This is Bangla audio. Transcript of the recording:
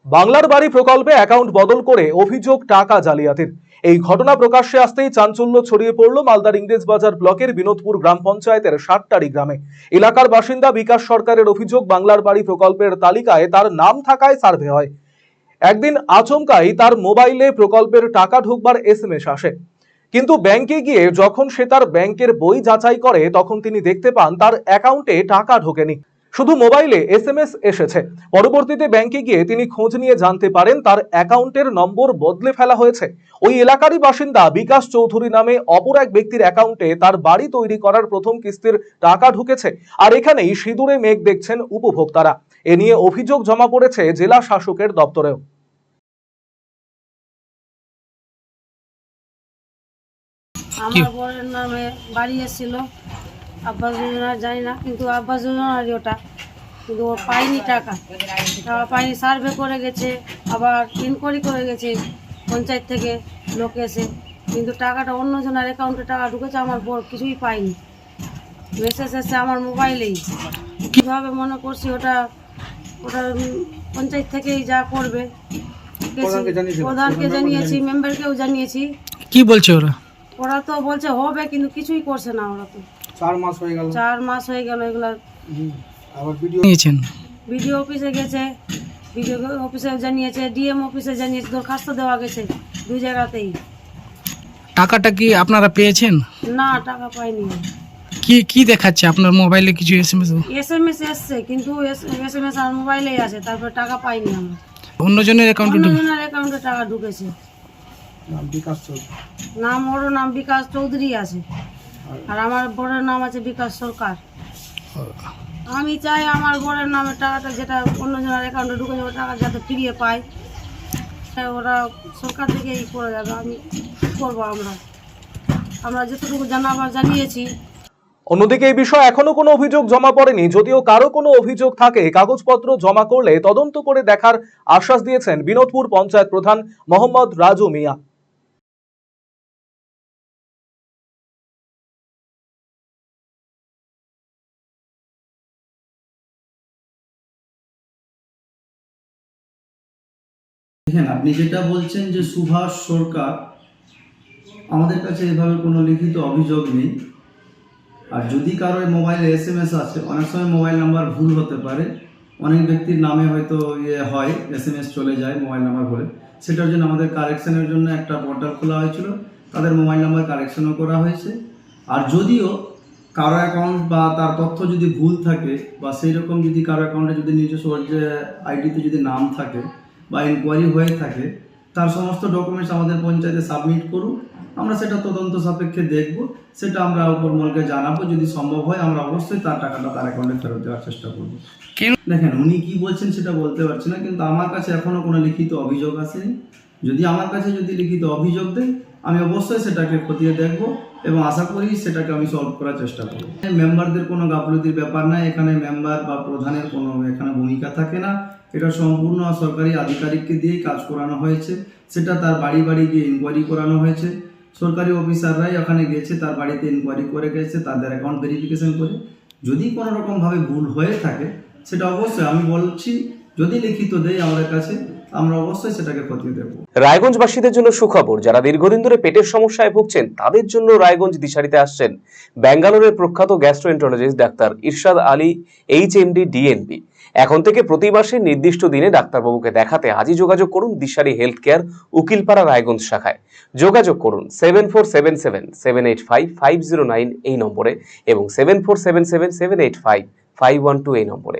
বাংলার বাড়ি প্রকল্পে অ্যাকাউন্ট বদল করে অভিযোগ টাকা জালিয়াতির। এই ঘটনা প্রকাশ্যে আসতেই চাঞ্চল্য ছড়িয়ে পড়ল মালদার ইংরেজবাজার ব্লকের বিনোদপুর গ্রাম পঞ্চায়েতের সাতটারি গ্রামে। এলাকার বাসিন্দা বিকাশ সরকারের অভিযোগ, বাংলার বাড়ি প্রকল্পের তালিকায় তার নাম থাকায় সার্ভে হয়। একদিন আচমকাই তার মোবাইলে প্রকল্পের টাকা ঢুকবার এসএমএস আসে, কিন্তু ব্যাংকে গিয়ে যখন সে তার ব্যাংকের বই যাচাই করে তখন তিনি দেখতে পান তার অ্যাকাউন্টে টাকা ঢোকেনি, শুধু মোবাইলে এসএমএস এসেছে। পরবর্তীতে ব্যাংকে গিয়ে তিনি খোঁজ নিয়ে জানতে পারেন তার অ্যাকাউন্টের নম্বর বদলে ফেলা হয়েছে। ওই এলাকারই বাসিন্দা বিকাশ চৌধুরী নামে অপর এক ব্যক্তির অ্যাকাউন্টে তার বাড়ি তৈরি করার প্রথম কিস্তির টাকা ঢুকেছে। আর এখানেই সিঁদুরে মেঘ দেখছেন উপভোক্তারা। এ নিয়ে অভিযোগ জমা পড়েছে জেলা শাসকের দপ্তরেও। আমার বরের নামে বাড়ি এসেছিল আবাস যোজনা, জানি না, কিন্তু আবাস যোজনারই ওটা, কিন্তু ও পায়নি টাকা পায়নি। সার্ভে করে গেছে, আবার ইনকোয়ারি করে গেছে পঞ্চায়েত থেকে লোক এসে, কিন্তু টাকাটা অন্যজনের অ্যাকাউন্টে টাকা ঢুকেছে, আমার বর কিছুই পায়নি। মেসেজ এসে আমার মোবাইলেই, কীভাবে মনে করছি ওটা ওটা পঞ্চায়েত থেকেই যা করবে। প্রধানকে জানিয়েছি, মেম্বারকেও জানিয়েছি। কি বলছে ওরা? ওরা তো বলছে হবে, কিন্তু কিছুই করছে না। ওরা তো 4 মাস হয়ে গেল। 4 মাস হয়ে গেল। এগুলা আবার ভিডিও নিয়েছেন? ভিডিও অফিসে গেছে, ভিডিও অফিসে জানিয়েছে, ডিএম অফিসে জানিয়েছে, দরখাস্ত দেওয়া গেছে, দুই জায়গাতেই। টাকাটা কি আপনারা পেয়েছেন? না, টাকা পাইনি। কি কি দেখাচ্ছে আপনার মোবাইলে? কিছু এসএমএস এসএমএস এসছে, কিন্তু এসএমএস আর মোবাইলেই আছে, তারপর টাকা পাইনি আমরা। অন্যজনের অ্যাকাউন্টে? অন্যজনের অ্যাকাউন্টে টাকা ঢুকেছে। নাম বিকাশ চৌধুরী। ওর নাম বিকাশ চৌধুরী আছে, আর আমার বড়ের নাম আছে বিকাশ সরকার। আমি চাই আমার বড়ের নামে টাকাটা, যেটা অন্যজনের অ্যাকাউন্টে ঢুকে যাবে, টাকা যাতে ফিরিয়ে পাই। ওরা সরকার থেকেই করে যাবে। আমি কী করবো? আমরা যতটুকু জানাবার জানিয়েছি। অন্যদিকে এই বিষয়ে এখনো কোনো অভিযোগ জমা পড়েনি। যদিও কারো কোনো অভিযোগ থাকে, কাগজপত্র জমা করলে তদন্ত করে দেখার আশ্বাস দিয়েছেন বিনোদপুর পঞ্চায়েত প্রধান মোহাম্মদ রাজু মিয়া। দেখেন, আপনি যেটা বলছেন যে সুভাষ সরকার, আমাদের কাছে এভাবে কোনো লিখিত অভিযোগ নেই। আর যদি কারো মোবাইলে এসএমএস আছে, অনেক সময় মোবাইল নাম্বার ভুল হতে পারে, অনেক ব্যক্তির নামে হয়তো হয়, এসএমএস চলে যায় মোবাইল নাম্বার বলে। সেটার জন্য আমাদের কারেকশনের জন্য একটা পোর্টাল খোলা হয়েছিল, তাদের মোবাইল নাম্বার কারেকশনও করা হয়েছে। আর যদিও কারো অ্যাকাউন্ট বা তার তথ্য যদি ভুল থাকে, বা সেই রকম যদি কারো অ্যাকাউন্টে যদি নিজস্ব যে আইডিতে যদি নাম থাকে বা ইনকোয়ারি হয়ে থাকে, তার সমস্ত ডকুমেন্টস আমাদের পঞ্চায়েতে সাবমিট করুন। আমরা সেটা তদন্ত সাপেক্ষে দেখব, সেটা আমরা উপরমহলকে জানাবো। যদি সম্ভব হয় আমরা অবশ্যই তার টাকাটা তার অ্যাকাউন্টে ফেরত দেওয়ার চেষ্টা করব। দেখেন, উনি কি বলছেন সেটা বলতে পারছি না, কিন্তু আমার কাছে এখনও কোনো লিখিত অভিযোগ আসেনি। যদি আমার কাছে লিখিত অভিযোগ দেয়, আমি অবশ্যই সেটাকে খতিয়ে দেখব এবং আশা করি সেটাকে আমি সলভ করার চেষ্টা করব। মেম্বারদের কোনো গাফলতির ব্যাপার নাই, এখানে মেম্বার বা প্রধানের কোনো এখানে ভূমিকা থাকে না। এটা সম্পূর্ণ সরকারি আধিকারিককে দিয়েই কাজ করানো হয়েছে। সেটা তার বাড়ি বাড়ি গিয়ে ইনকোয়ারি করানো হয়েছে। সরকারি অফিসাররাই ওখানে গেছে, তার বাড়িতে ইনকোয়ারি করে গেছে, তাদের অ্যাকাউন্ট ভেরিফিকেশন করে। যদি কোনো রকমভাবে ভুল হয়ে থাকে, সেটা অবশ্যই আমি বলছি, যদি লিখিত দেয় আমাদের কাছে, আমরা অবশ্যই সেটাকে খতিয়ে দেখব। রায়গঞ্জবাসীদের জন্য সুখবর, যারা দীর্ঘদিন ধরে পেটের সমস্যায় ভুগছেন তাদের জন্য রায়গঞ্জ দিশারিতে আসছেন ব্যাঙ্গালোরের প্রখ্যাত গ্যাস্ট্রোএন্টারোলজিস্ট ডাক্তার ইরশাদ আলী, HMD, DNB। এখন থেকে প্রতি মাসে নির্দিষ্ট দিনে ডাক্তারবাবুকে দেখাতে আজই যোগাযোগ করুন দিশারি হেলথ কেয়ার, উকিলপাড়া, রায়গঞ্জ শাখায়। যোগাযোগ করুন 7477785509 এই নম্বরে এবং 7477785512 এই নম্বরে।